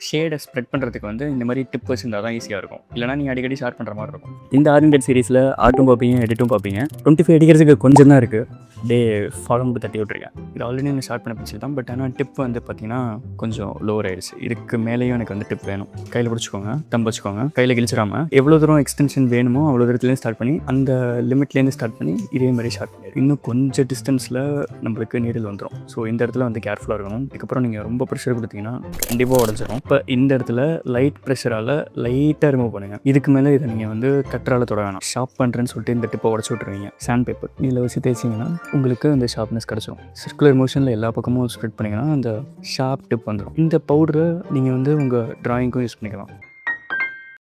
ஷேடை spread பண்ணுறதுக்கு வந்து இந்த மாதிரி டிப் வச்சுருந்தா தான் ஈஸியாக இருக்கும். இல்லைனா நீங்கள் அடிக்கடி ஷார்ப் பண்ணுற மாதிரி இருக்கும். இந்த ஆர்என்டெட் சீரிஸில் ஆர்ட்டும் பார்ப்பீங்க, எடிட்டும் பார்ப்பீங்க. 25 அடிக்கிறதுக்கு கொஞ்சம் தான் இருக்குது. அப்படியே ஃபாலோன்னு தட்டி விட்ருக்கேன். இது ஆல்ரெடி நான் ஷார்ட் பண்ண பிடிச்சி தான். பட் ஆனால் டிப் வந்து பார்த்தீங்கன்னா கொஞ்சம் லோவர் ஆயிடுச்சு. இதுக்கு மேலேயும் எனக்கு வந்து டிப் வேணும். கையில் பிடிச்சிக்கோங்க, தம்பு வச்சுக்கோங்க, கையில் கிழிச்சிடாம எவ்வளோ தூரம் எக்ஸ்டென்ஷன் வேணுமோ அவ்வளோ தூரத்துலேருந்து ஸ்டார்ட் பண்ணி அந்த லிமிட்லேருந்து ஸ்டார்ட் பண்ணி இதே மாதிரி ஷார்ட் பண்ணி இன்னும் கொஞ்சம் டிஸ்டன்ஸில் நம்மளுக்கு நீடில் வந்துடும். ஸோ இந்த இடத்துல வந்து கேர்ஃபுல்லாக இருக்கணும். இதுக்கப்புறம் நீங்கள் ரொம்ப ப்ரெஷர் கொடுத்தீங்கன்னா கண்டிப்பாக உடஞ்சிடும். இப்போ இந்த இடத்துல லைட் ப்ரெஷரால் லைட்டாக ரிமூவ் பண்ணுங்கள். இதுக்கு மேலே இதை நீங்கள் வந்து கட்டரால் தொட வேணாம். ஷார்ப் பண்ணுறேன்னு சொல்லிட்டு இந்த டிப்பை உடச்சி விட்ருவீங்க. சாண்ட் பேப்பர் இதில் வச்சு தேய்ச்சிங்கன்னா உங்களுக்கு அந்த ஷார்ப்னஸ் கிடச்சிடும். சர்க்குலர் மோஷனில் எல்லா பக்கமும் ஸ்ப்ரெட் பண்ணிங்கன்னா அந்த ஷார்ப் டிப் வந்துடும். இந்த பவுடரை நீங்கள் வந்து உங்கள் ட்ராயிங்க்கும் யூஸ் பண்ணிக்கலாம்.